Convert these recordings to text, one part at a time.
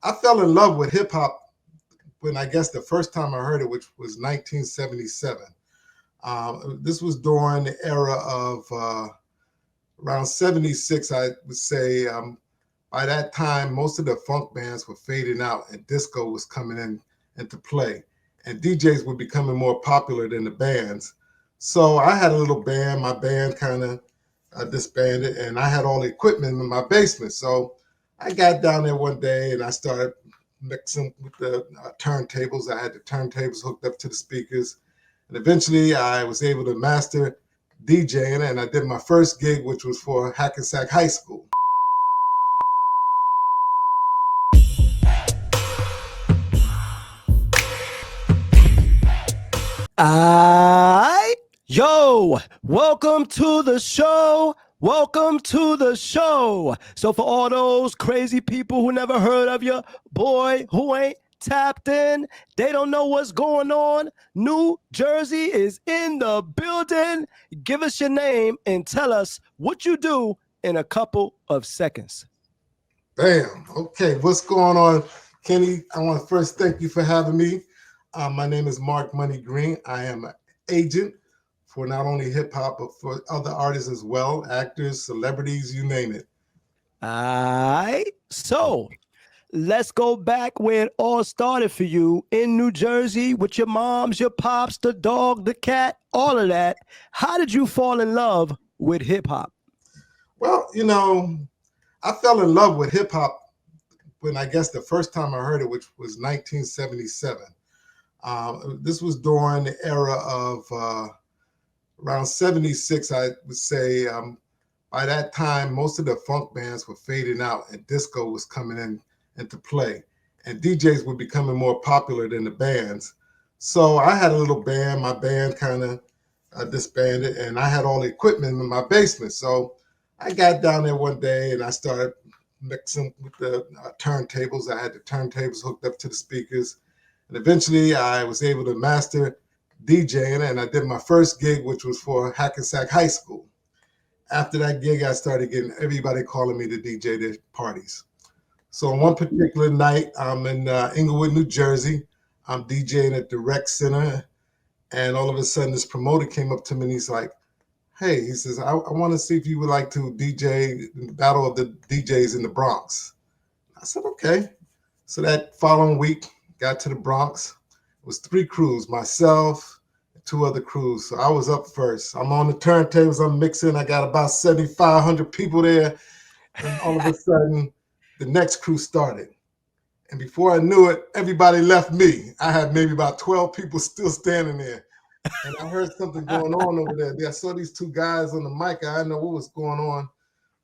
I fell in love with hip hop when I guess the first time I heard it, which was 1977. This was during the era of around 76, I would say. By that time, most of the funk bands were fading out and disco was coming in into play. And DJs were becoming more popular than the bands. So I had a little band. My band kind of disbanded, and I had all the equipment in my basement. So I got down there one day and I started mixing with the turntables. I had the turntables hooked up to the speakers. And eventually I was able to master DJing, and I did my first gig, which was for Hackensack High School. Yo, welcome to the show. Welcome to the show. So for all those crazy people who never heard of your boy who ain't tapped in, they don't know what's going on. New Jersey is in the building. Give us your name and tell us what you do in a couple of seconds. Bam. Okay, what's going on, Kenny? I want to first thank you for having me. My name is Mark Money Green. I am an agent for not only hip hop, but for other artists as well, actors, celebrities, you name it. All right. So let's go back where it all started for you in New Jersey with your moms, your pops, the dog, the cat, all of that. How did you fall in love with hip hop? Well, I fell in love with hip hop when I guess the first time I heard it, which was 1977. This was during the era of around 76, I would say. By that time, most of the funk bands were fading out and disco was coming in into play. And DJs were becoming more popular than the bands. So I had a little band. My band kind of disbanded, and I had all the equipment in my basement. So I got down there one day and I started mixing with the turntables. I had the turntables hooked up to the speakers. And eventually I was able to master DJing, and I did my first gig, which was for Hackensack High School. After that gig, I started getting everybody calling me to DJ their parties. So on one particular night, I'm in Inglewood, New Jersey. I'm DJing at the Rec Center, and all of a sudden this promoter came up to me and he's like, hey, he says, I want to see if you would like to DJ the Battle of the DJs in the Bronx. I said, okay. So that following week, got to the Bronx. It was 3 crews, myself, and 2 other crews. So I was up first. I'm on the turntables, I'm mixing. I got about 7,500 people there. And all of a sudden, the next crew started. And before I knew it, everybody left me. I had maybe about 12 people still standing there. And I heard something going on over there. I saw these 2 guys on the mic. I didn't know what was going on.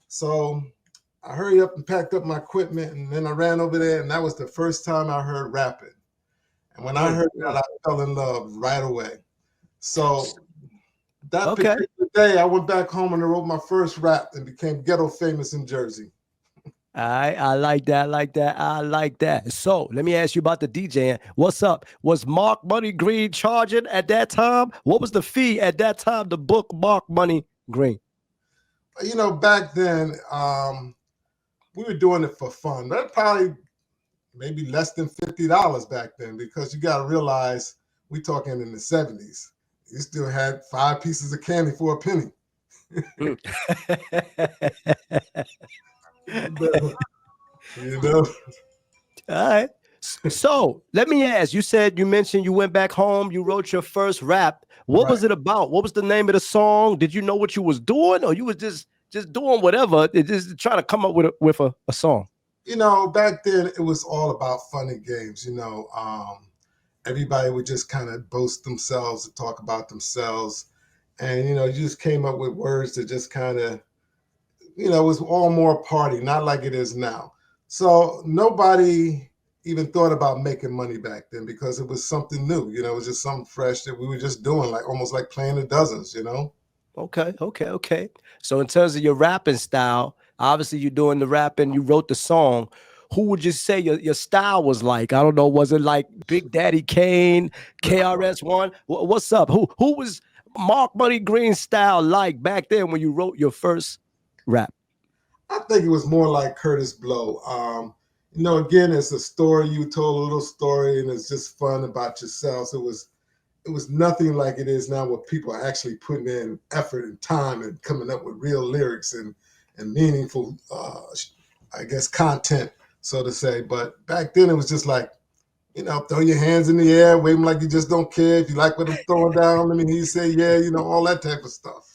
So I hurried up and packed up my equipment, and then I ran over there, and that was the first time I heard rapping. And when I heard that, I fell in love right away. So that particular day, I went back home and I wrote my first rap and became ghetto famous in Jersey. All right, I like that. So let me ask you about the DJing. What's up? Was Mark Money Green charging at that time? What was the fee at that time to book Mark Money Green? Back then, we were doing it for fun. That probably maybe less than $50 back then, because you got to realize we talking in the 70s. You still had 5 pieces of candy for a penny. All right. So let me ask, you mentioned you went back home, you wrote your first rap. What was it about? What was the name of the song? Did you know what you was doing, or you was just doing whatever, just trying to come up with a song? Back then it was all about fun and games. Everybody would just kind of boast themselves and talk about themselves. And, you just came up with words that just kind of, it was all more party, not like it is now. So nobody even thought about making money back then, because it was something new. It was just something fresh that we were just doing, like almost like playing the dozens, Okay. So in terms of your rapping style, obviously you're doing the rapping, you wrote the song. Who would you say your style was like? I don't know. Was it like Big Daddy Kane, KRS-One? What's up? Who was Mark Money Green's style like back then when you wrote your first rap? I think it was more like Curtis Blow. again, it's a story. You told a little story, and it's just fun about yourself. So it was nothing like it is now, where people are actually putting in effort and time and coming up with real lyrics and meaningful, I guess, content, so to say. But back then, it was just like, throw your hands in the air, wave them like you just don't care. If you like what I'm throwing down, let me hear you say, yeah, all that type of stuff.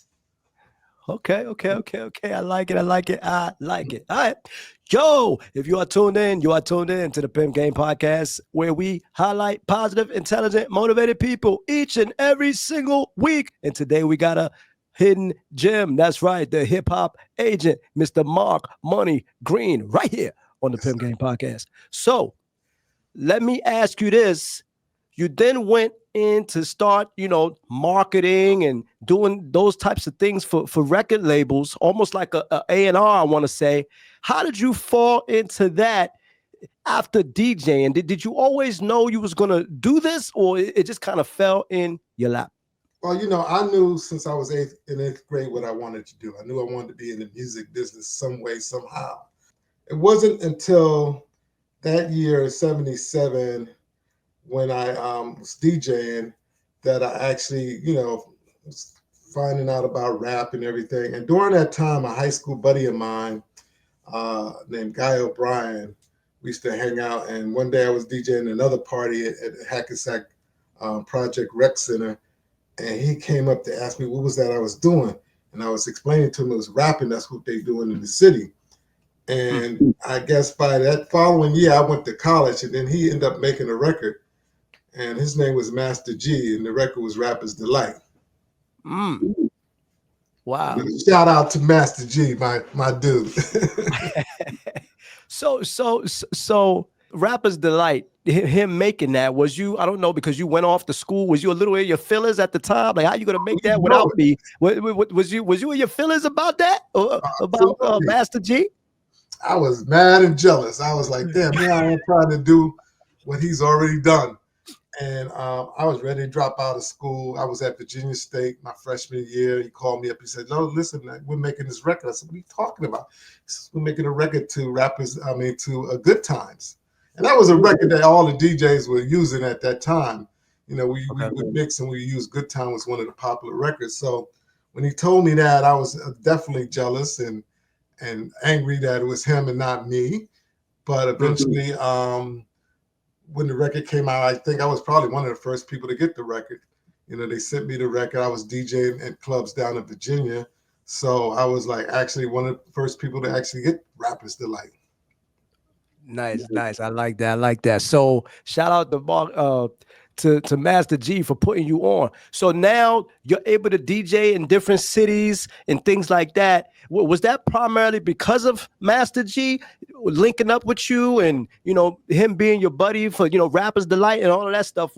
Okay. I like it. I like it. I like it. All right. Yo, if you are tuned in to the PIMP Game Podcast, where we highlight positive, intelligent, motivated people each and every single week. And today we got a hidden gem. That's right. The hip hop agent, Mr. Mark Money Green, right here on the PIMP Game Podcast. So let me ask you this. You then went in to start, marketing and doing those types of things for record labels, almost like a A&R, I want to say. How did you fall into that after DJing? Did you always know you was going to do this, or it just kind of fell in your lap? Well, I knew since I was in eighth grade what I wanted to do. I knew I wanted to be in the music business some way, somehow. It wasn't until that year, 77, when I was DJing, that I actually, was finding out about rap and everything. And during that time, a high school buddy of mine named Guy O'Brien, we used to hang out. And one day I was DJing another party at Hackensack Project Rec Center. And he came up to ask me what was that I was doing. And I was explaining to him it was rapping. That's what they doing in the city. And I guess by that following year, I went to college, and then he ended up making a record. And his name was Master G, and the record was Rapper's Delight. Wow. Shout out to Master G, my dude. So Rapper's Delight, him making that, was you, I don't know, because you went off to school, was you a little in your feelings at the time? Like, how you going to make that without me? Was you in your feelings about that? About Master G? I was mad and jealous. I was like, damn, man, I'm trying to do what he's already done. And I was ready to drop out of school. I was at Virginia State my freshman year. He called me up. He said, no, listen, we're making this record. I said, what are you talking about? He said, we're making a record to Good Times. And that was a record that all the DJs were using at that time. We would mix, and we used Good Time was one of the popular records. So when he told me that, I was definitely jealous and angry that it was him and not me. But eventually, when the record came out, I think I was probably one of the first people to get the record. They sent me the record. I was DJing at clubs down in Virginia. So I was like actually one of the first people to actually get Rapper's Delight. Nice. I like that. So shout out to Mark, to Master G for putting you on. So now you're able to DJ in different cities and things like that. Was that primarily because of Master G linking up with you and, him being your buddy for, Rapper's Delight and all of that stuff?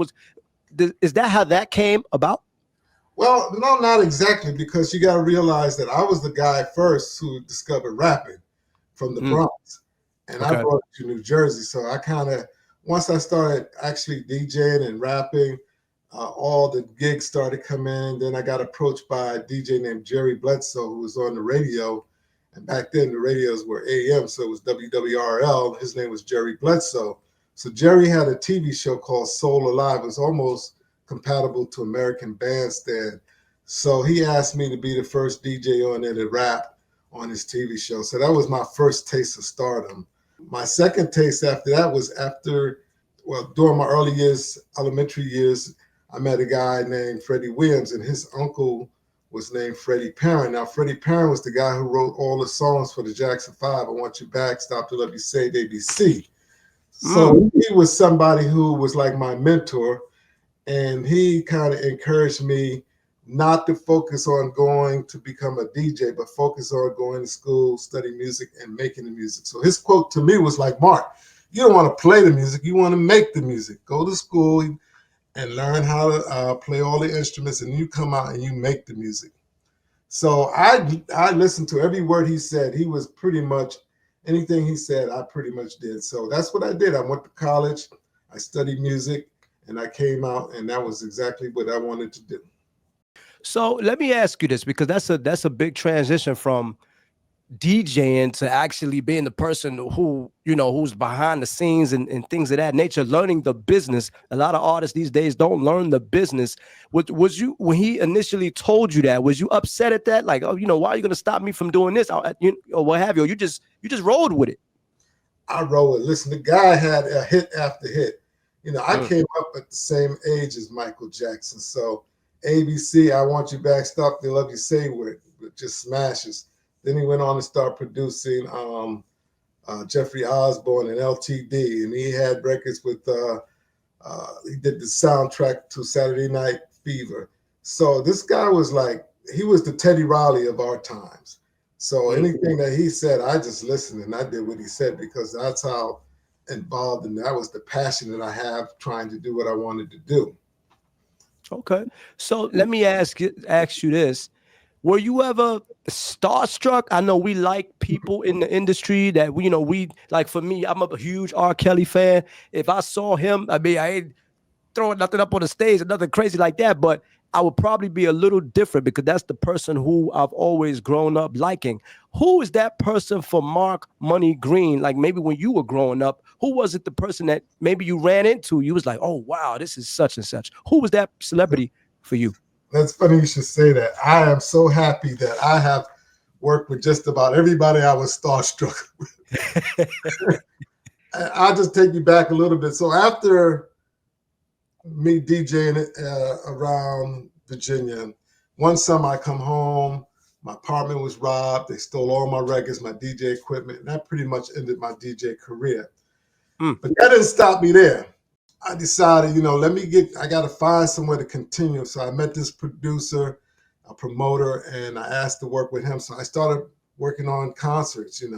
Is that how that came about? Well, no, not exactly, because you got to realize that I was the guy first who discovered rapping from the Bronx. And I brought it to New Jersey. So I kind of, once I started actually DJing and rapping, all the gigs started coming in. Then I got approached by a DJ named Jerry Bledsoe, who was on the radio. And back then the radios were AM, so it was WWRL. His name was Jerry Bledsoe. So Jerry had a TV show called Soul Alive. It was almost compatible to American Bandstand. So he asked me to be the first DJ on there to rap on his TV show. So that was my first taste of stardom. My second taste after that was during my early years, elementary years, I met a guy named Freddie Williams, and his uncle was named Freddie Perrin. Now, Freddie Perrin was the guy who wrote all the songs for the Jackson 5, I Want You Back, Stop to Love You, Say, ABC. So he was somebody who was like my mentor, and he kind of encouraged me not to focus on going to become a DJ, but focus on going to school, study music, and making the music. So his quote to me was like, Mark, you don't want to play the music, you want to make the music. Go to school and learn how to play all the instruments, and you come out and you make the music. So I listened to every word he said. He was pretty much, anything he said, I pretty much did. So that's what I did. I went to college, I studied music, and I came out, and that was exactly what I wanted to do. So let me ask you this, because that's a big transition from DJing to actually being the person who, who's behind the scenes and things of that nature, learning the business. A lot of artists these days don't learn the business. Was you, when he initially told you that, was you upset at that? Like, oh, why are you going to stop me from doing this? Or what have you? Or you just rolled with it? I rolled it. Listen, the guy had a hit after hit. I came up at the same age as Michael Jackson. So ABC, I Want You Back, Stop, They Love You, Say with just smashes. Then he went on to start producing Jeffrey Osborne and LTD, and he had records with, he did the soundtrack to Saturday Night Fever. So this guy was like, he was the Teddy Riley of our times. So anything that he said, I just listened and I did what he said, because that's how involved, and that was the passion that I have trying to do what I wanted to do. Okay. So let me ask you this. Were you ever starstruck? I know we like people in the industry that we like. For me, I'm a huge R. Kelly fan. If I saw him, I ain't throwing nothing up on the stage or nothing crazy like that, but I would probably be a little different because that's the person who I've always grown up liking. Who is that person for Mark Money Green? Like maybe when you were growing up, who was it, the person that maybe you ran into? You was like, oh, wow, this is such and such. Who was that celebrity for you? That's funny you should say that. I am so happy that I have worked with just about everybody I was starstruck with. I'll just take you back a little bit. So after me DJing around Virginia, one summer I come home, my apartment was robbed. They stole all my records, my DJ equipment, and that pretty much ended my DJ career. But that didn't stop me there. I decided, I got to find somewhere to continue. So I met this producer, a promoter, and I asked to work with him. So I started working on concerts, and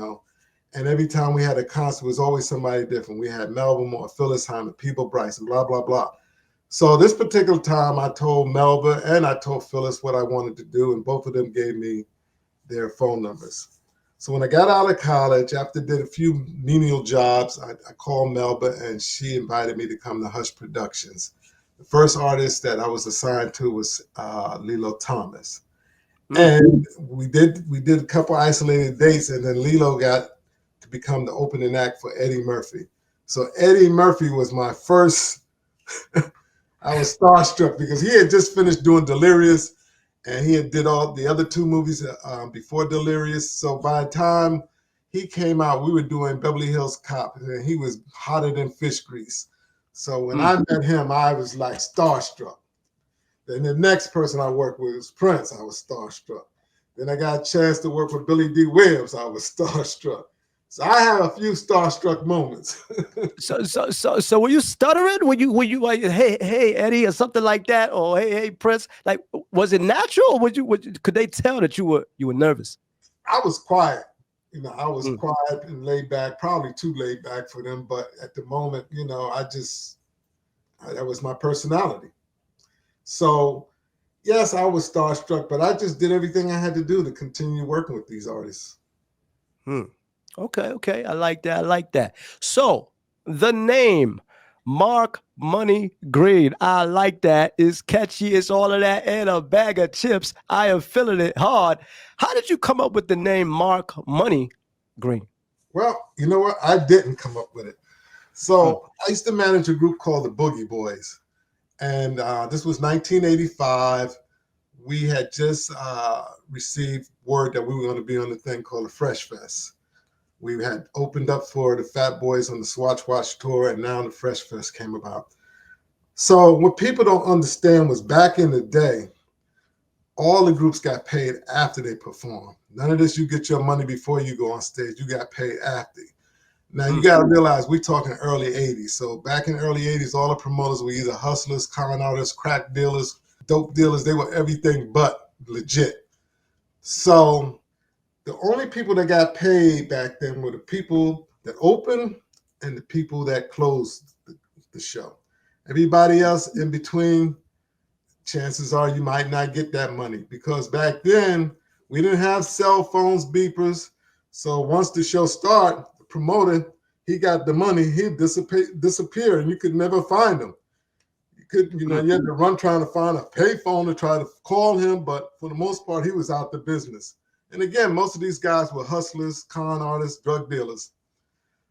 every time we had a concert, it was always somebody different. We had Melba Moore, Phyllis Hyman, People Bryce, and blah, blah, blah. So this particular time, I told Melba and I told Phyllis what I wanted to do, and both of them gave me their phone numbers. So when I got out of college, after I did a few menial jobs, I called Melba, and she invited me to come to Hush Productions. The first artist that I was assigned to was Lilo Thomas. And we did a couple isolated dates, and then Lilo got to become the opening act for Eddie Murphy. So Eddie Murphy was my first, I was starstruck because he had just finished doing Delirious, and he had did all the other two movies before Delirious. So by the time he came out, we were doing Beverly Hills Cop, and he was hotter than fish grease. So when I met him, I was like starstruck. Then the next person I worked with was Prince. I was starstruck. Then I got a chance to work with Billy D. Williams. I was starstruck. So I had a few starstruck moments. So were you stuttering? Were you like, hey Eddie, or something like that, or hey Prince? Like, was it natural, or could they tell that you were nervous? I was quiet. I was quiet and laid back, probably too laid back for them. But at the moment, that was my personality. So yes, I was starstruck, but I just did everything I had to do to continue working with these artists. Okay. I like that. So the name Mark Money Green, I like that. It's catchy. It's all of that and a bag of chips. I am feeling it hard. How did you come up with the name Mark Money Green? Well, you know what? I didn't come up with it. So I used to manage a group called the Boogie Boys. And this was 1985. We had just received word that we were going to be on a thing called the Fresh Fest. We had opened up for the Fat Boys on the Swatch Watch tour, and now the Fresh Fest came about. So what people don't understand was back in the day, all the groups got paid after they performed. None of this, you get your money before you go on stage. You got paid after. Now, you got to realize we're talking early 80s. So back in the early 80s, all the promoters were either hustlers, con artists, crack dealers, dope dealers. They were everything but legit. So the only people that got paid back then were the people that opened and the people that closed the show. Everybody else in between, chances are you might not get that money, because back then we didn't have cell phones, beepers. So once the show started, the promoter, he got the money, he'd disappear, and you could never find him. You had to run trying to find a payphone to try to call him, but for the most part, he was out the business. And again, most of these guys were hustlers, con artists, drug dealers.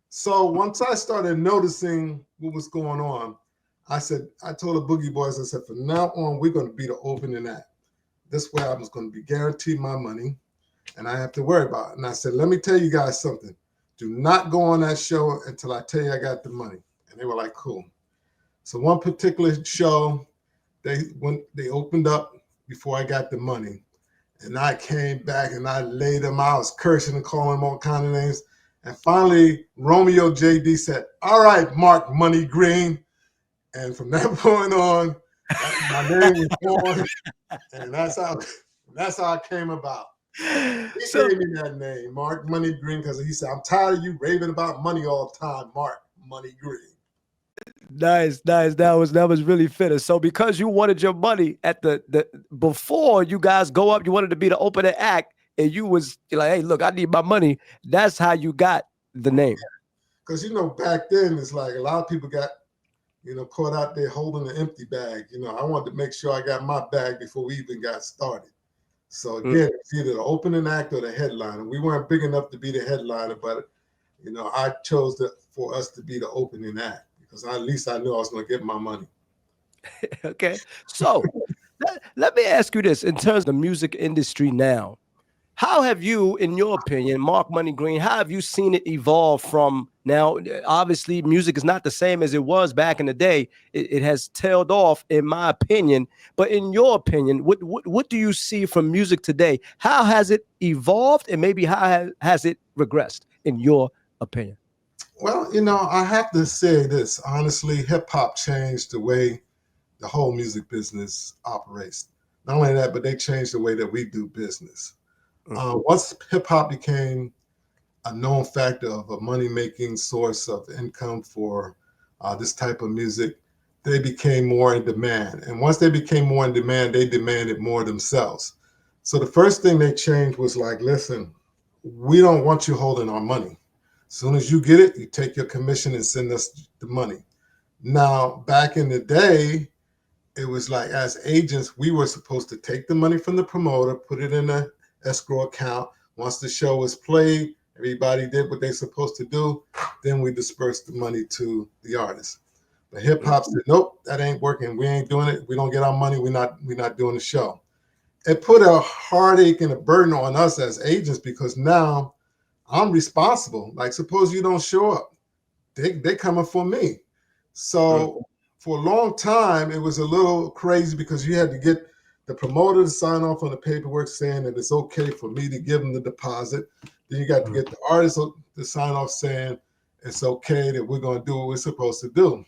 So once I started noticing what was going on, I told the Boogie Boys, I said, from now on, we're going to be the opening act. This way I was going to be guaranteed my money and I have to worry about it. And I said, let me tell you guys something. Do not go on that show until I tell you I got the money. And they were like, cool. So one particular show, they opened up before I got the money. And I came back and I laid them out. I was cursing and calling them all kinds of names. And finally, Romeo JD said, all right, Mark Money Green. And from that point on, my name was born. And that's how it came about. He gave me that name, Mark Money Green, because he said, I'm tired of you raving about money all the time, Mark Money Green. Nice. That was really fitting. So because you wanted your money at the before you guys go up, you wanted to be the opening act, and you're like, hey, look, I need my money. That's how you got the name. Because back then it's like a lot of people got caught out there holding an empty bag. I wanted to make sure I got my bag before we even got started. So again, it's either the opening act or the headliner. We weren't big enough to be the headliner, but I chose for us to be the opening act because at least I knew I was going to get my money. Okay, so let me ask you this: in terms of the music industry now, how have you, in your opinion, Mark Money Green, how have you seen it evolve from now? Obviously, music is not the same as it was back in the day. It has tailed off, in my opinion. But in your opinion, what do you see from music today? How has it evolved, and maybe how has it regressed, in your opinion? Well, I have to say this. Honestly, hip-hop changed the way the whole music business operates. Not only that, but they changed the way that we do business. Once hip-hop became a known factor of a money-making source of income for this type of music, they became more in demand. And once they became more in demand, they demanded more themselves. So the first thing they changed was like, listen, we don't want you holding our money. As soon as you get it, you take your commission and send us the money. Now, back in the day, it was like, as agents, we were supposed to take the money from the promoter, put it in a escrow account. Once the show was played, everybody did what they're supposed to do. Then we dispersed the money to the artist. But hip hop said, nope, that ain't working. We ain't doing it. We don't get our money. We're not doing the show. It put a heartache and a burden on us as agents because now I'm responsible. Like, suppose you don't show up, they coming for me. So for a long time, it was a little crazy because you had to get the promoter to sign off on the paperwork saying that it's okay for me to give them the deposit. Then you got to get the artist to sign off saying it's okay that we're going to do what we're supposed to do.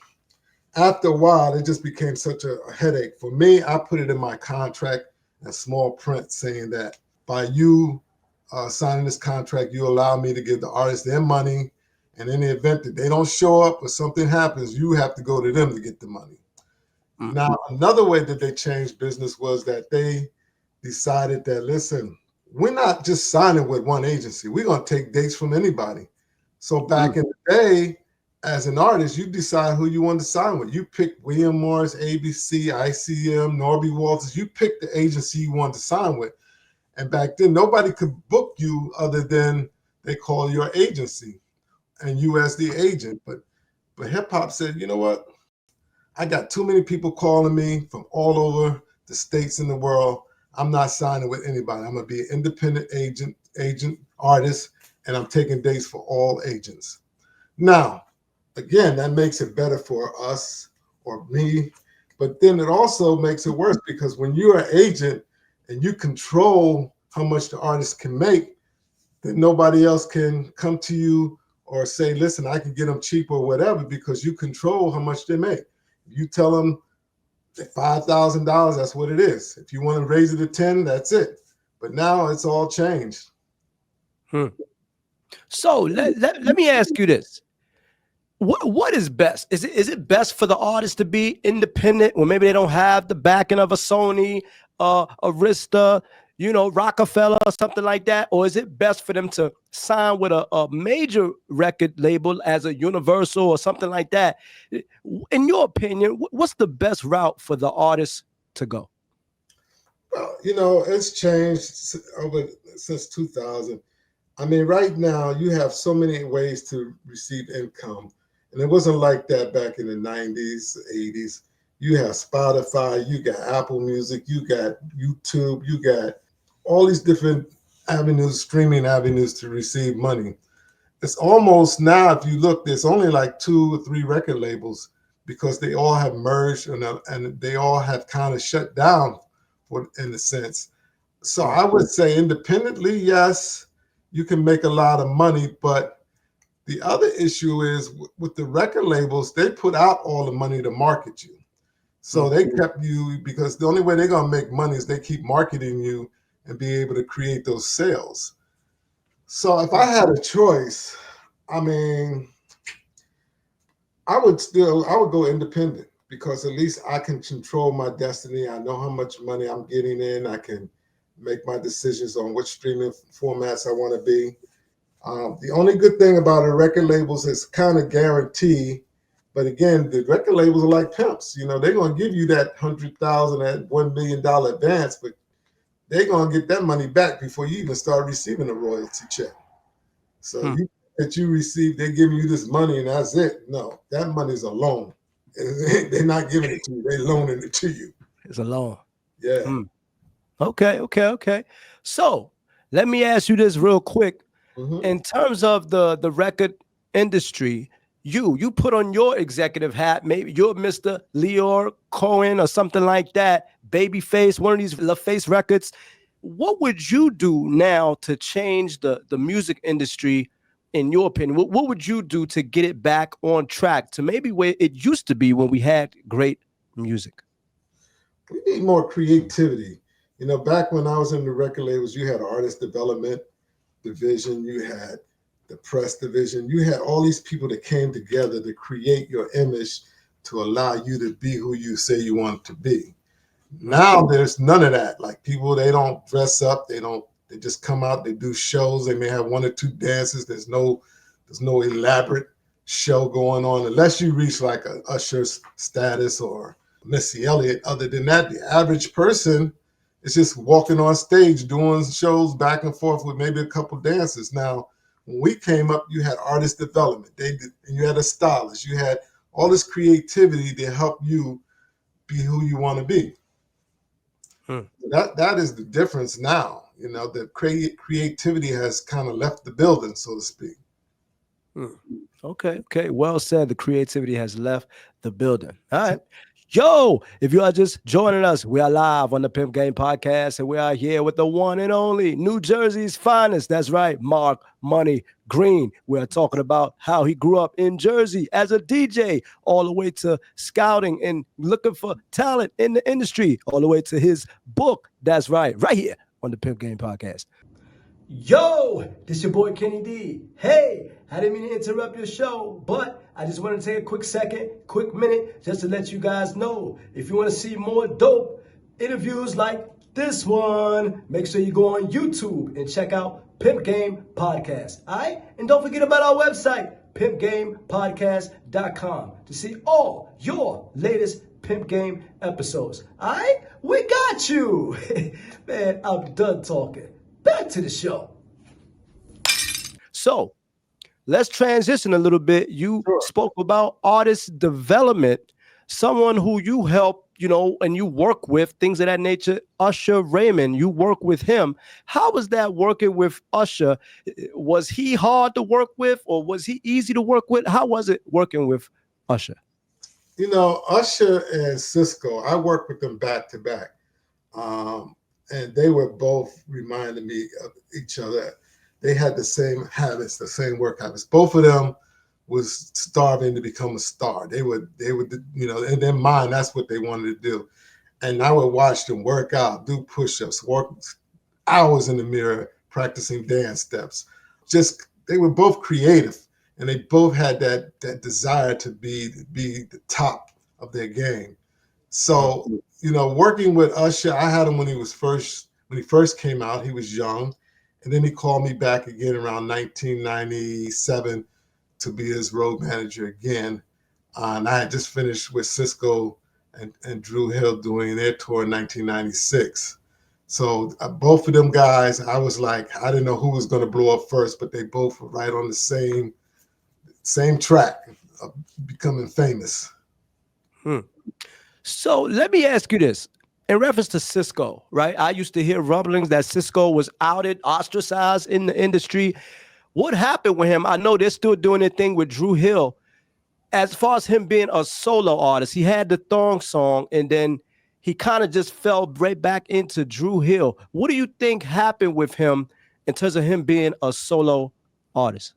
After a while, it just became such a headache. For me, I put it in my contract in small print saying that by you signing this contract, you allow me to give the artist their money. And in the event that they don't show up or something happens, you have to go to them to get the money. Now, another way that they changed business was that they decided that, listen, we're not just signing with one agency. We're going to take dates from anybody. So back in the day, as an artist, you decide who you want to sign with. You pick William Morris, ABC, ICM, Norby Walters. You pick the agency you want to sign with. And back then, nobody could book you other than they call your agency and you as the agent. But hip hop said, you know what? I got too many people calling me from all over the states in the world. I'm not signing with anybody. I'm going to be an independent agent, artist, and I'm taking dates for all agents. Now, again, that makes it better for us or me, but then it also makes it worse because when you're an agent and you control how much the artist can make, then nobody else can come to you or say, listen, I can get them cheap or whatever, because you control how much they make. You tell them $5,000, that's what it is. If you want to raise it to 10, that's it. But now it's all changed. So let me ask you this. What is best? Is it best for the artist to be independent, or maybe they don't have the backing of a Sony, a Arista, Rockefeller or something like that? Or is it best for them to sign with a major record label as a Universal or something like that? In your opinion, what's the best route for the artist to go? Well, it's changed over since 2000. I mean, right now you have so many ways to receive income, and it wasn't like that back in the 90s, 80s. You have Spotify, you got Apple Music, you got YouTube, you got all these different avenues, streaming avenues to receive money. It's almost now, if you look, there's only like 2 or 3 record labels because they all have merged and they all have kind of shut down in a sense. So I would say independently, yes, you can make a lot of money, but the other issue is with the record labels, they put out all the money to market you. So they kept you because the only way they're going to make money is they keep marketing you and be able to create those sales. So if I had a choice, I mean, I would go independent because at least I can control my destiny. I know how much money I'm getting in. I can make my decisions on which streaming formats I want to be. The only good thing about the record labels is kind of guaranteed. But again, the record labels are like pimps. They're going to give you that 100,000, that $1 million advance, but they're going to get that money back before you even start receiving a royalty check. So that you receive, they're giving you this money and that's it. No, that money's a loan. They're not giving it to you. They're loaning it to you. It's a loan. Yeah. Okay. So let me ask you this real quick. In terms of the record industry, you put on your executive hat, maybe you're Mr. Leor Cohen or something like that, Babyface, one of these LaFace records. What would you do now to change the music industry, in your opinion? What would you do to get it back on track to maybe where it used to be when we had great music? We need more creativity. Back when I was in the record labels, you had artist development division, you had the press division, you had all these people that came together to create your image to allow you to be who you say you want to be. Now there's none of that. Like people, they don't dress up, they just come out, they do shows, they may have 1 or 2 dances. There's no elaborate show going on unless you reach like a Usher's status or Missy Elliott. Other than that, the average person is just walking on stage doing shows back and forth with maybe a couple dances. Now, when we came up, you had artist development. And you had a stylist. You had all this creativity to help you be who you want to be. That is the difference now. The creativity has kind of left the building, so to speak. Okay. Well said. The creativity has left the building. All right. Yo, if you are just joining us, we are live on the PIMP Game Podcast, and we are here with the one and only New Jersey's finest. That's right, Mark Money Green. We are talking about how he grew up in Jersey as a DJ, all the way to scouting and looking for talent in the industry, all the way to his book. That's right here on the PIMP Game Podcast. Yo, this your boy Kenny D. Hey, I didn't mean to interrupt your show, but I just wanted to take a quick minute, just to let you guys know, if you want to see more dope interviews like this one, make sure you go on YouTube and check out PIMP Game Podcast. All right? And don't forget about our website, pimpgamepodcast.com, to see all your latest Pimp Game episodes. All right? We got you. Man, I'm done talking. Back to the show. So let's transition a little bit. You spoke about artist development, someone who you help, and you work with, things of that nature. Usher Raymond, you work with him. How was that working with Usher? Was he hard to work with, or was he easy to work with? How was it working with Usher? Usher and Cisco, I worked with them back to back. And they were both reminding me of each other. They had the same habits, the same work habits. Both of them was starving to become a star. They would, in their mind, that's what they wanted to do. And I would watch them work out, do push-ups, work hours in the mirror, practicing dance steps. They were both creative, and they both had that desire to be the top of their game. So, working with Usher, I had him when he first came out. He was young, and then he called me back again around 1997 to be his road manager again. And I had just finished with Cisco and Drew Hill doing their tour in 1996. So both of them guys, I was like, I didn't know who was going to blow up first, but they both were right on the same track of becoming famous. Hmm. So let me ask you this. In reference to Cisco, right? I used to hear rumblings that Cisco was outed, ostracized in the industry. What happened with him? I know they're still doing their thing with Drew Hill. As far as him being a solo artist, he had the Thong song, and then he kind of just fell right back into Drew Hill. What do you think happened with him in terms of him being a solo artist?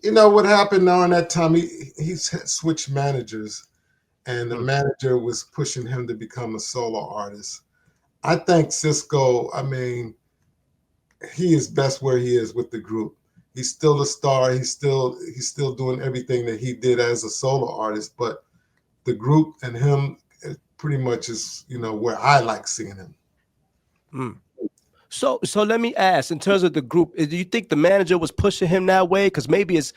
You know what happened during that time? He switched managers, and the manager was pushing him to become a solo artist. I think Cisco, I mean, he is best where he is with the group. He's still a star. He's still doing everything that he did as a solo artist. But the group and him pretty much is, where I like seeing him. Mm. So let me ask, in terms of the group, do you think the manager was pushing him that way? Because maybe it's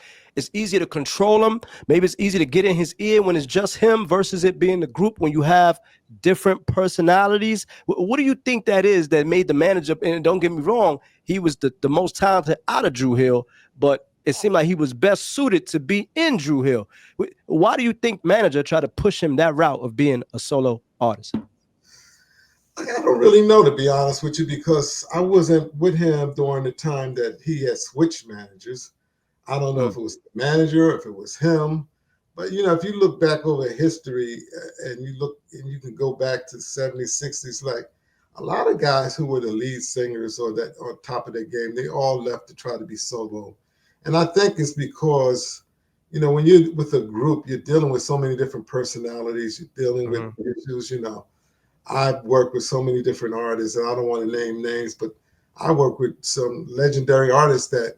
easier to control him. Maybe it's easy to get in his ear when it's just him versus it being the group when you have different personalities. What do you think that is that made the manager, and don't get me wrong, he was the most talented out of Drew Hill, but it seemed like he was best suited to be in Drew Hill. Why do you think manager tried to push him that route of being a solo artist? I don't really know, to be honest with you, because I wasn't with him during the time that he had switched managers. I don't know if it was the manager, if it was him. But, if you look back over history and you can go back to the 70s, 60s, like a lot of guys who were the lead singers or that on top of their game, they all left to try to be solo. And I think it's because, when you're with a group, you're dealing with so many different personalities. You're dealing with issues, I've worked with so many different artists, and I don't want to name names, but I work with some legendary artists that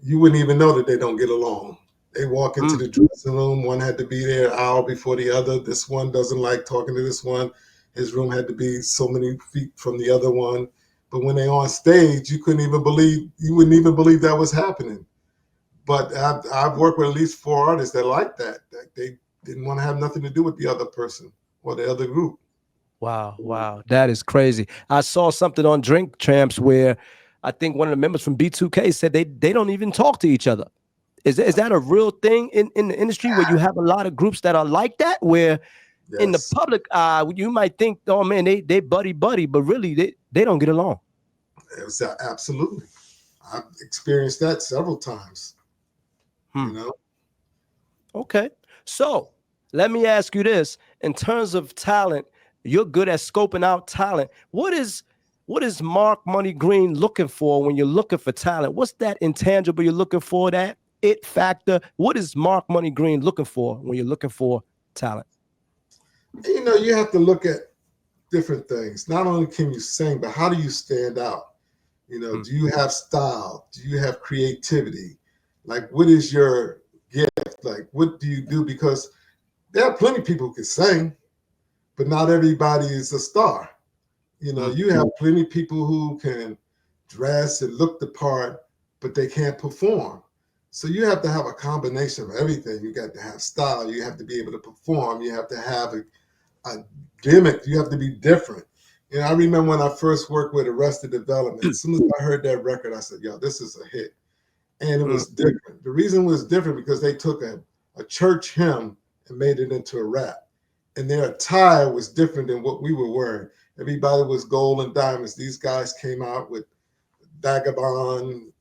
you wouldn't even know that they don't get along. They walk into the dressing room. One had to be there an hour before the other. This one doesn't like talking to this one. His room had to be so many feet from the other one. But when they're on stage, you wouldn't even believe that was happening. But I've worked with at least 4 artists that like that they didn't want to have nothing to do with the other person or the other group. Wow. That is crazy. I saw something on Drink Champs where I think one of the members from B2K said they don't even talk to each other. Is that a real thing in the industry where you have a lot of groups that are like that, where in the public eye, you might think, oh man, they buddy, but really they don't get along? It was absolutely. I've experienced that several times. Okay. So let me ask you this. In terms of talent, you're good at scoping out talent. What is Mark Money Green looking for when you're looking for talent? What's that intangible you're looking for, that it factor? What is Mark Money Green looking for when you're looking for talent? You have to look at different things. Not only can you sing, but how do you stand out? Do you have style? Do you have creativity? Like, what is your gift? Like, what do you do? Because there are plenty of people who can sing, but not everybody is a star. You have plenty of people who can dress and look the part, but they can't perform. So you have to have a combination of everything. You got to have style. You have to be able to perform. You have to have a gimmick. You have to be different. I remember when I first worked with Arrested Development, as soon as I heard that record, I said, yo, this is a hit. And it was different. The reason it was different because they took a church hymn and made it into a rap. And their attire was different than what we were wearing. Everybody was gold and diamonds. These guys came out with vagabond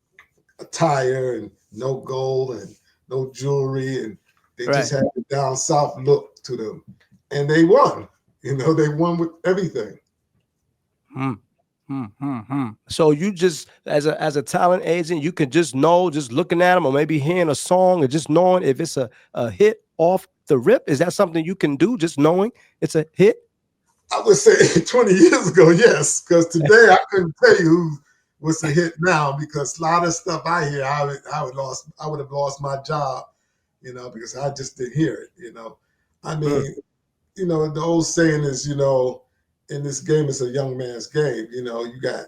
attire and no gold and no jewelry. And they just had the down south look to them. And they won. They won with everything. So you just, as a talent agent, you can just know, just looking at them or maybe hearing a song or just knowing if it's a hit off the rip. Is that something you can do, just knowing it's a hit? I would say 20 years ago, yes, because today I couldn't tell you what's a hit now, because a lot of stuff I hear, I would have lost my job, because I just didn't hear it, I mean, the old saying is, in this game, it's a young man's game. You got,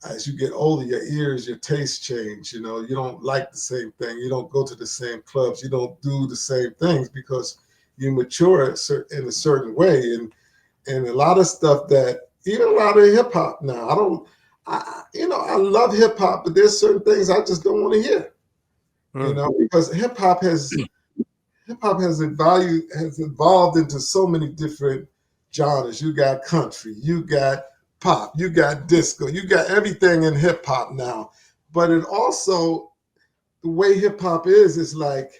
as you get older, your ears, your tastes change. You don't like the same thing. You don't go to the same clubs. You don't do the same things because you mature in a certain way. And a lot of stuff that even a lot of hip hop now. I love hip hop, but there's certain things I just don't want to hear. Because hip hop has evolved into so many different genres. You got country, you got pop, you got disco, you got everything in hip hop now. But it also, the way hip hop is like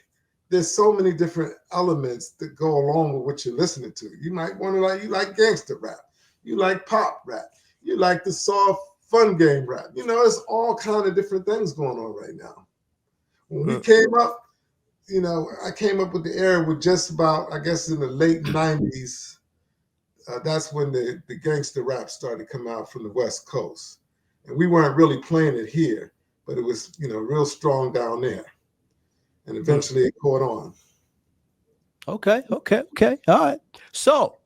there's so many different elements that go along with what you're listening to. You might want to you like gangster rap, you like pop rap, you like the soft fun game rap. It's all kind of different things going on right now. When we came up, I came up with the era with just about, I guess, in the late 90s. That's when the gangster rap started to come out from the West Coast. And we weren't really playing it here, but it was, real strong down there. And eventually it caught on. Okay. All right. So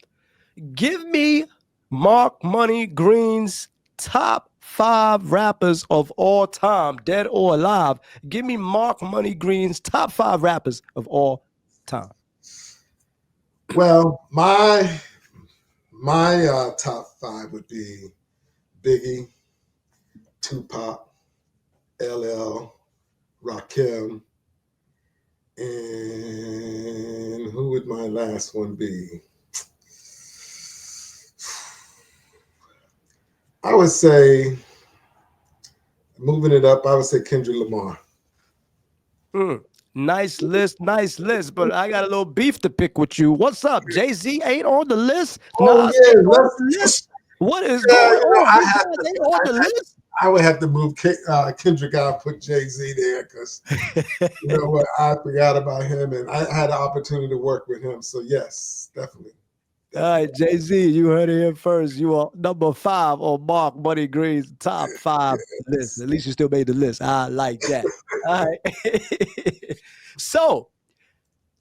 give me Mark Money Green's top 5 rappers of all time, dead or alive. Give me Mark Money Green's top 5 rappers of all time. Well, my top 5 would be Biggie, Tupac, LL, Rakim, and who would my last one be? I would say, moving it up, I would say Kendrick Lamar. Nice list, but I got a little beef to pick with you. What's up? Jay-Z ain't on the list? Nas ain't on the list? What is going on? They on the list? I would have to move Kendrick out and put Jay-Z there because you know what? I forgot about him and I had the opportunity to work with him. So yes, definitely. All right, Jay-Z, you heard it here first. You are number 5 on Mark Money Green's top 5 list. At least you still made the list. I like that. All right. So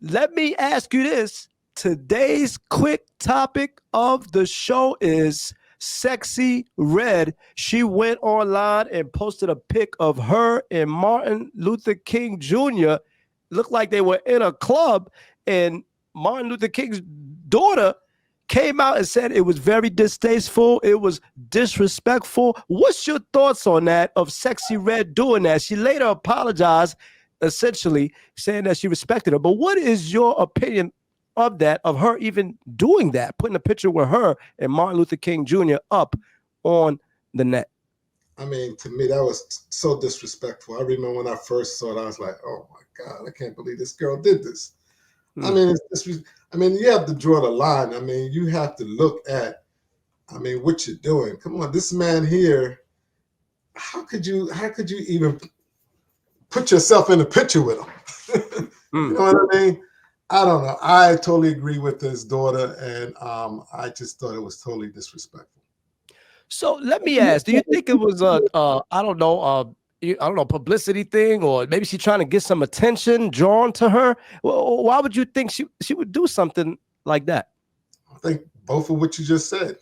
let me ask you this. Today's quick topic of the show is Sexy Red. She went online and posted a pic of her and Martin Luther King Jr. Looked like they were in a club, and Martin Luther King's daughter came out and said it was very distasteful. It was disrespectful. What's your thoughts on that, of Sexy Red doing that? She later apologized, essentially saying that she respected her. But what is your opinion of that, of her even doing that, putting a picture with her and Martin Luther King Jr. up on the net? I mean, to me, that was so disrespectful. I remember when I first saw it, I was like, oh my God, I can't believe this girl did this. I mean, you have to draw the line. I mean, you have to look at, what you're doing. Come on, this man here, how could you even put yourself in a picture with him? You know what I mean? I don't know. I totally agree with his daughter, and I just thought it was totally disrespectful. So let me ask, do you think it was a publicity thing, or maybe she's trying to get some attention drawn to her? Well, why would you think she would do something like that? I think both of what you just said,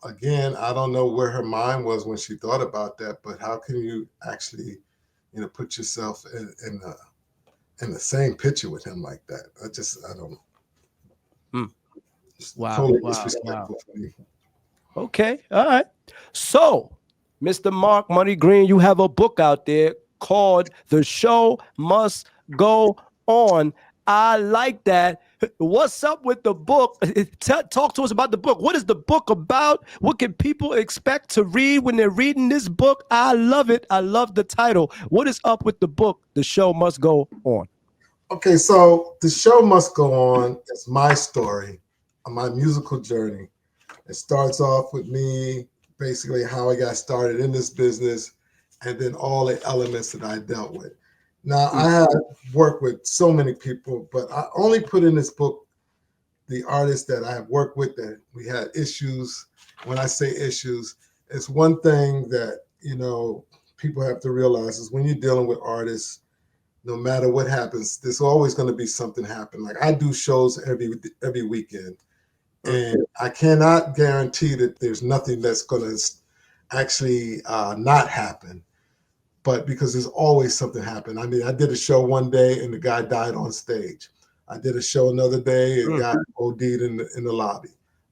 Again, I don't know where her mind was when she thought about that, but how can you actually, put yourself in the same picture with him like that? I don't know. Wow. Totally disrespectful for me. Okay. All right. So, Mr. Mark Money Green, you have a book out there called The Show Must Go On. I like that. What's up with the book? Talk to us about the book. What is the book about? What can people expect to read when they're reading this book? I love it. I love the title. What is up with the book, The Show Must Go On? Okay, so The Show Must Go On is my story, my musical journey. It starts off with me, basically how I got started in this business, and then all the elements that I dealt with. Now, I have worked with so many people, but I only put in this book the artists that I have worked with that we had issues. When I say issues, it's one thing that, people have to realize is when you're dealing with artists, no matter what happens, there's always going to be something happen. Like I do shows every weekend. And I cannot guarantee that there's nothing that's going to actually not happen. But because there's always something happen. I did a show one day and the guy died on stage. I did a show another day and got OD'd in the lobby.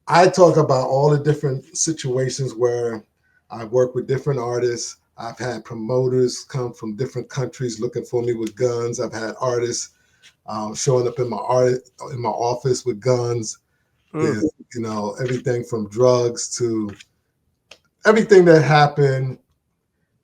I talk about all the different situations where I work with different artists. I've had promoters come from different countries looking for me with guns. I've had artists showing up in my office with guns. Mm. There's everything from drugs to everything that happened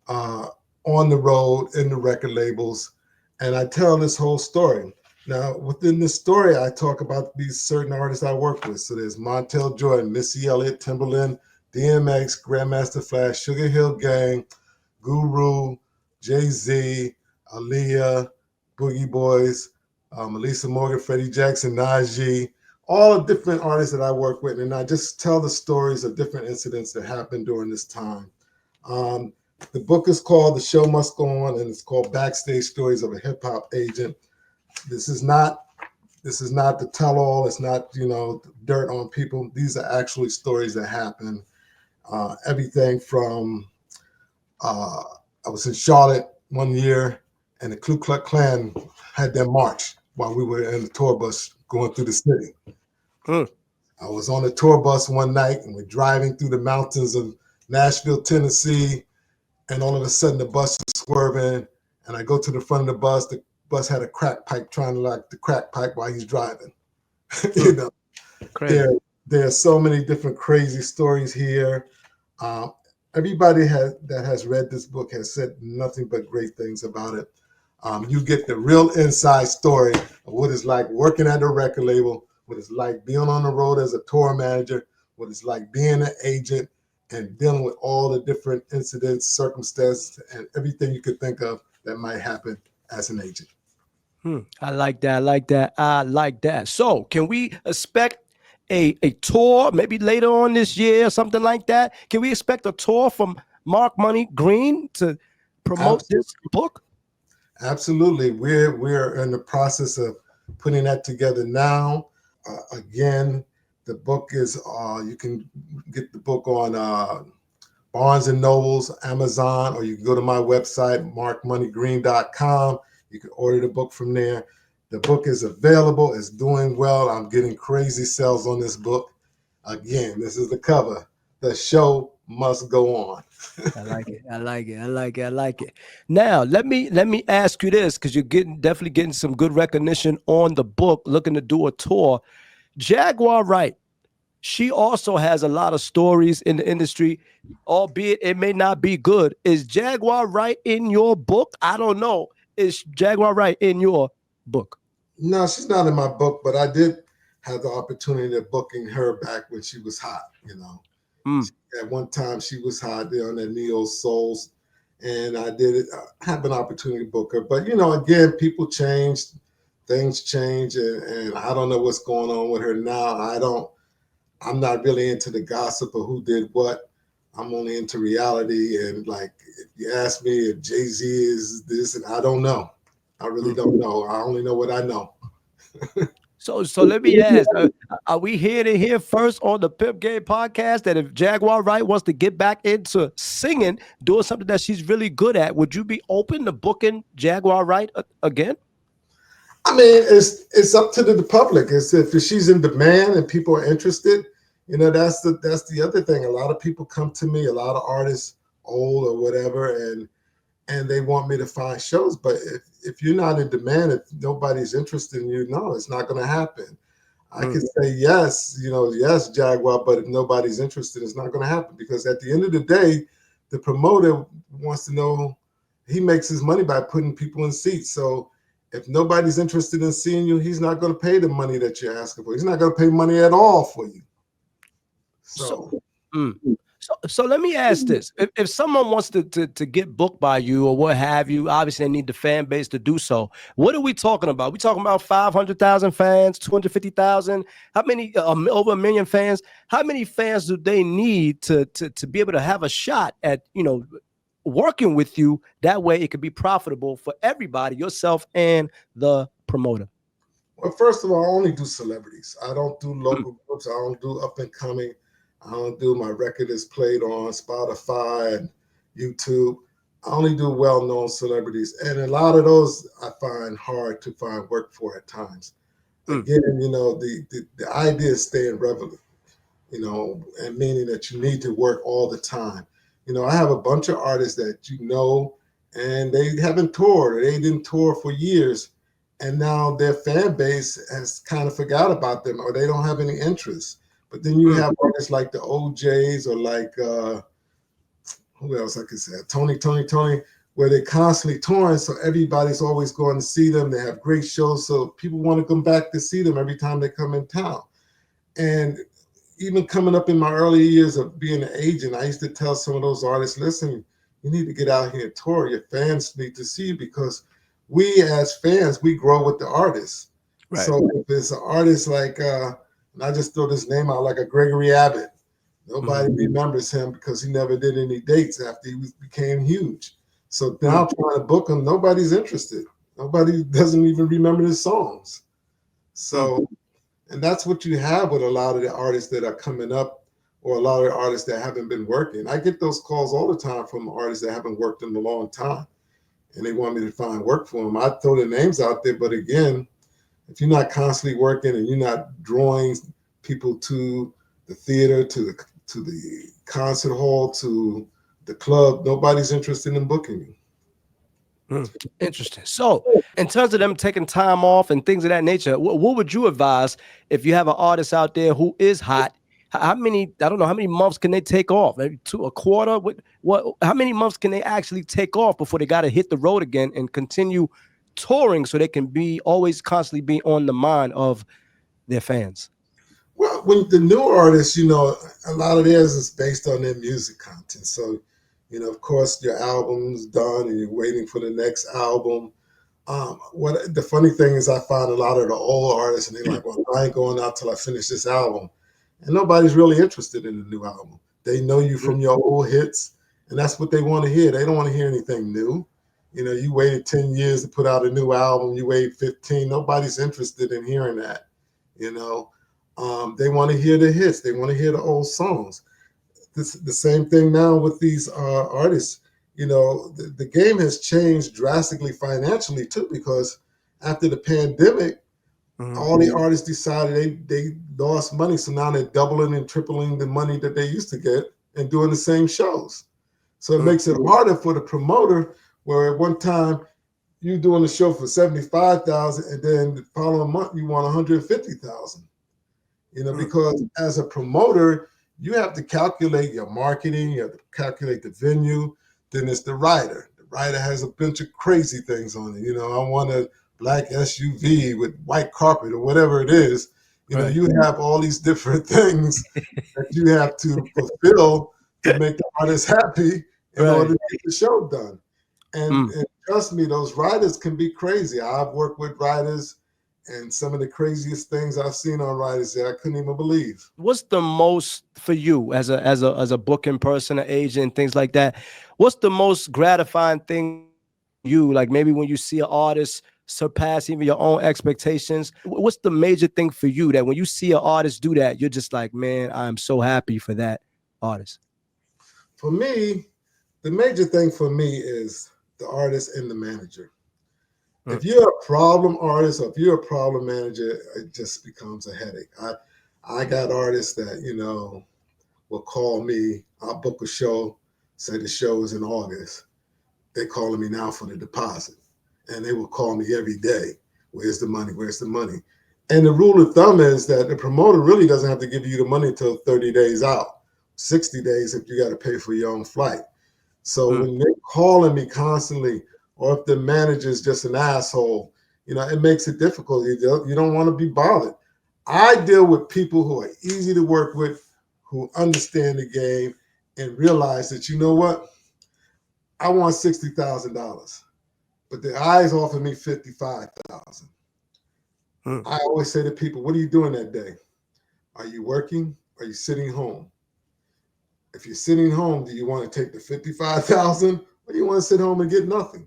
uh, on the road in the record labels, and I tell this whole story. Now, within this story, I talk about these certain artists I work with. So there's Montel Jordan, Missy Elliott, Timberland, DMX, Grandmaster Flash, Sugar Hill Gang, Guru, Jay-Z, Aaliyah, Boogie Boys, Melissa Morgan, Freddie Jackson, Najee, all the different artists that I work with. And I just tell the stories of different incidents that happened during this time. Um, the book is called The Show Must Go On, and it's called Backstage Stories of a Hip Hop Agent. This is not the tell-all. It's not dirt on people. These are actually stories that happen. Everything from I was in Charlotte one year, and the Ku Klux Klan had their march while we were in the tour bus going through the city. Mm. I was on a tour bus one night, and we're driving through the mountains of Nashville, Tennessee, and all of a sudden the bus is swerving, and I go to the front of the bus. The bus had a crack pipe trying to lock the crack pipe while he's driving. you know, Crazy. there are so many different crazy stories here. Um, Everybody that has read this book has said nothing but great things about it. You get the real inside story of what it's like working at a record label, what it's like being on the road as a tour manager, what it's like being an agent, and dealing with all the different incidents, circumstances, and everything you could think of that might happen as an agent. I like that. I like that. I like that. So, can we expect a tour maybe later on this year, something like that? Can we expect a tour from Mark Money Green to promote Absolutely. this book? Absolutely. We're in the process of putting that together now. Again, the book is you can get the book on Barnes and Nobles, Amazon, or you can go to my website, markmoneygreen.com. You can order the book from there. The book is available. It's doing well. I'm getting crazy sales on this book. Again, this is the cover. The show must go on. I like it. I like it. I like it. I like it. Now, let me ask you this, because you're definitely getting some good recognition on the book, looking to do a tour. Jaguar Wright, she also has a lot of stories in the industry, albeit it may not be good. Is Jaguar Wright in your book? I don't know. Is Jaguar Wright in your book? No, she's not in my book, but I did have the opportunity of booking her back when she was hot. At one time she was hot there on that neo souls, and I did it. I have an opportunity to book her, but again, people change, things change, and I don't know what's going on with her now. I'm not really into the gossip of who did what. I'm only into reality, and like if you ask me if Jay-Z is this, and I don't know. I really don't know. I only know what I know. So let me ask: are we here to hear first on the PIMP Game Podcast that if Jaguar Wright wants to get back into singing, doing something that she's really good at, would you be open to booking Jaguar Wright again? I mean, it's up to the public. It's if she's in demand and people are interested. That's the other thing. A lot of people come to me, a lot of artists, old or whatever, and they want me to find shows. But if you're not in demand, if nobody's interested in you, no, it's not going to happen. I can say yes, yes, Jaguar, but if nobody's interested, it's not going to happen, because at the end of the day, the promoter wants to know, he makes his money by putting people in seats. So if nobody's interested in seeing you, he's not going to pay the money that you're asking for. He's not going to pay money at all for you. So So let me ask this: if someone wants to get booked by you or what have you, obviously they need the fan base to do so. What are we talking about? We talking about 500,000 fans, 250,000? How many? Over 1 million fans? How many fans do they need to be able to have a shot at working with you? That way, it could be profitable for everybody, yourself and the promoter. Well, first of all, I only do celebrities. I don't do local groups. I don't do up and coming. I don't do my record is played on Spotify and YouTube. I only do well-known celebrities. And a lot of those I find hard to find work for at times. Again, the idea is staying relevant. and meaning that you need to work all the time. I have a bunch of artists that and they haven't toured, or they didn't tour for years, and now their fan base has kind of forgot about them, or they don't have any interest. But then you have artists like the OJs, or like who else I could say, Tony, where they're constantly touring, so everybody's always going to see them. They have great shows, so people want to come back to see them every time they come in town. And even coming up in my early years of being an agent, I used to tell some of those artists, listen, you need to get out here and tour. Your fans need to see you, because we as fans, we grow with the artists. Right. So if it's an artist like, and I just throw this name out, like a Gregory Abbott, nobody remembers him because he never did any dates after he became huge. So now trying to book him, nobody's interested. Nobody doesn't even remember his songs. So, and that's what you have with a lot of the artists that are coming up, or a lot of the artists that haven't been working. I get those calls all the time from artists that haven't worked in a long time, and they want me to find work for them. I throw their names out there, but again, if you're not constantly working and you're not drawing people to the theater, to the concert hall, to the club, nobody's interested in booking you. Interesting. So in terms of them taking time off and things of that nature, what would you advise if you have an artist out there who is hot? How many, I don't know, how many months can they take off? Maybe a quarter? How many months can they actually take off before they got to hit the road again and continue touring, so they can always constantly be on the mind of their fans? Well, when the new artists, a lot of theirs is based on their music content. So, of course, your album's done and you're waiting for the next album. What the funny thing is, I find a lot of the old artists, and they're like, well, I ain't going out till I finish this album. And nobody's really interested in the new album. They know you from your old hits, and that's what they want to hear. They don't want to hear anything new. You waited 10 years to put out a new album. You waited 15. Nobody's interested in hearing that. They want to hear the hits. They want to hear the old songs. The same thing now with these artists. The game has changed drastically financially too, because after the pandemic, all the artists decided they lost money. So now they're doubling and tripling the money that they used to get and doing the same shows. So it makes it harder for the promoter, where at one time you doing the show for $75,000, and then the following month you want $150,000. Because as a promoter, you have to calculate your marketing, you have to calculate the venue. Then it's the rider. The rider has a bunch of crazy things on it. I want a black SUV with white carpet, or whatever it is. You have all these different things that you have to fulfill to make the artist happy in order to get the show done. And trust me, those riders can be crazy. I've worked with riders, and some of the craziest things I've seen on riders that I couldn't even believe. What's the most for you as a booking person, an agent, things like that? What's the most gratifying thing you, like maybe when you see an artist surpass even your own expectations? What's the major thing for you that when you see an artist do that, you're just like, man, I'm so happy for that artist? For me, the major thing for me is the artist and the manager. If you're a problem artist, or if you're a problem manager, it just becomes a headache. I got artists that, will call me. I'll book a show, say the show is in August. They're calling me now for the deposit. And they will call me every day. Where's the money? Where's the money? And the rule of thumb is that the promoter really doesn't have to give you the money until 30 days out, 60 days if you got to pay for your own flight. So when they're calling me constantly, or if the manager is just an asshole, it makes it difficult. You don't want to be bothered. I deal with people who are easy to work with, who understand the game and realize that, you know what? I want $60,000, but the eyes offer me $55,000. I always say to people, what are you doing that day? Are you working? Are you sitting home? If you're sitting home, do you want to take the $55,000, or do you want to sit home and get nothing?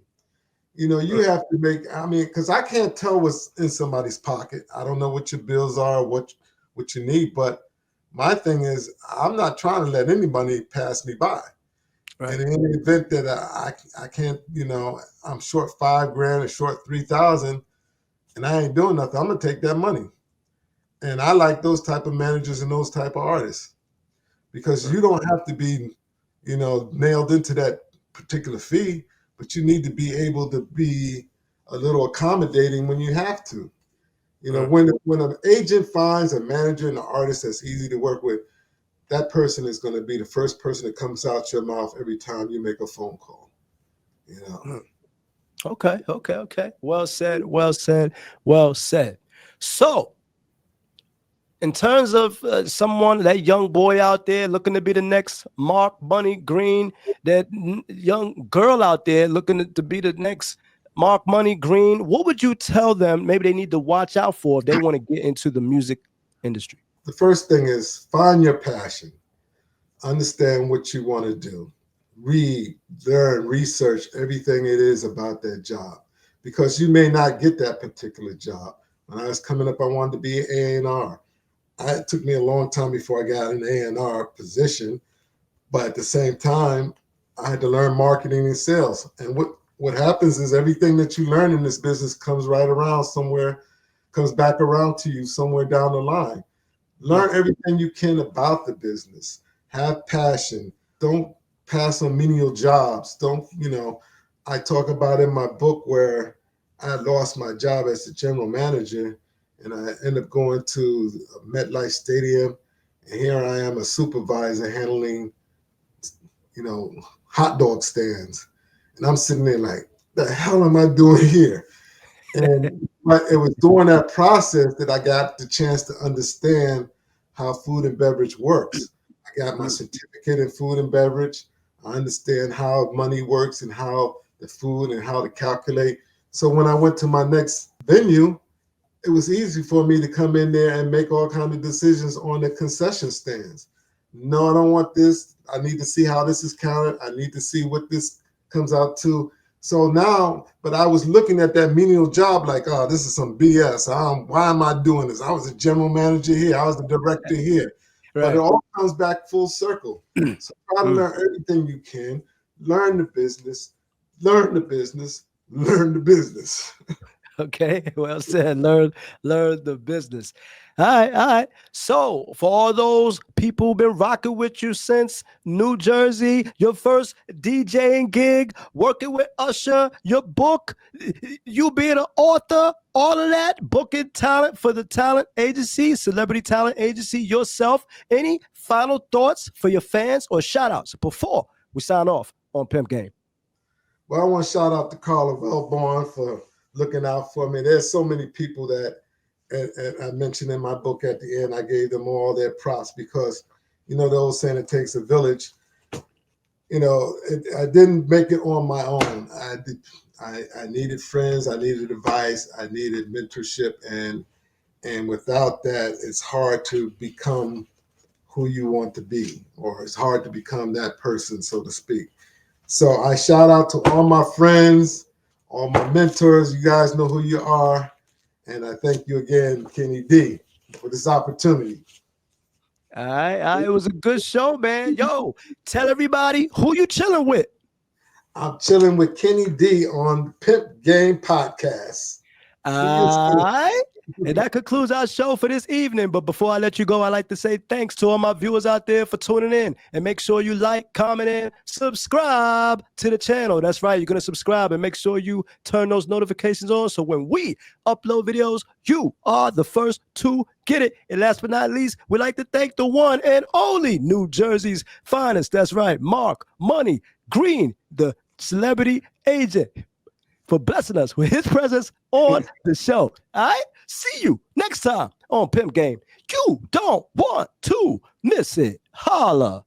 You have to because I can't tell what's in somebody's pocket. I don't know what your bills are, what you need. But my thing is, I'm not trying to let anybody pass me by. Right. And in the event that I can't, I'm short $5,000 or short $3,000, and I ain't doing nothing, I'm gonna take that money. And I like those type of managers and those type of artists. because you don't have to be, nailed into that particular fee, but you need to be able to be a little accommodating when you have to. When an agent finds a manager and an artist that's easy to work with, that person is going to be the first person that comes out your mouth every time you make a phone call. Okay. Well said. So, in terms of that young boy out there looking to be the next Mark Money Green, that young girl out there looking to be the next Mark Money Green, what would you tell them maybe they need to watch out for if they want to get into the music industry? The first thing is find your passion. Understand what you want to do. Read, learn, research everything it is about that job, because you may not get that particular job. When I was coming up, I wanted to be an A&R. It took me a long time before I got an A&R position, but at the same time, I had to learn marketing and sales. And what happens is everything that you learn in this business comes back around to you somewhere down the line. Learn everything you can about the business. Have passion. Don't pass on menial jobs. I talk about in my book where I lost my job as the general manager, and I ended up going to MetLife Stadium, and here I am, a supervisor handling, hot dog stands. And I'm sitting there like, the hell am I doing here? And it was during that process that I got the chance to understand how food and beverage works. I got my certificate in food and beverage. I understand how money works and how the food and how to calculate. So when I went to my next venue, it was easy for me to come in there and make all kinds of decisions on the concession stands. No, I don't want this. I need to see how this is counted. I need to see what this comes out to. So now, but I was looking at that menial job like, oh, this is some BS. Why am I doing this? I was a general manager here. I was the director here. Right. But it all comes back full circle. So try to learn everything you can. Learn the business. Okay, well said. Learn the business. All right. So for all those people who've been rocking with you since New Jersey, your first DJing gig, working with Usher, your book, you being an author, all of that, booking talent for the talent agency, celebrity talent agency, yourself, any final thoughts for your fans or shout outs before we sign off on Pimp Game? Well, I want to shout out to Carla Wellborn for looking out for me. There's so many people that, and I mentioned in my book at the end, I gave them all their props because, the old saying, it takes a village. I didn't make it on my own. I needed friends. I needed advice. I needed mentorship. And without that, it's hard to become who you want to be, or it's hard to become that person, so to speak. So I shout out to all my friends, all my mentors. You guys know who you are. And I thank you again, Kenny D, for this opportunity. All right. It was a good show, man. Yo, tell everybody who you chilling with. I'm chilling with Kenny D on Pimp Game Podcast. All right. And that concludes our show for this evening. But before I let you go, I'd like to say thanks to all my viewers out there for tuning in. And make sure you like, comment, and subscribe to the channel. That's right. You're going to subscribe and make sure you turn those notifications on. So when we upload videos, you are the first to get it. And last but not least, we'd like to thank the one and only New Jersey's finest. That's right. Mark Money Green, the celebrity agent, for blessing us with his presence on the show. All right? See you next time on Pimp Game. You don't want to miss it. Holla.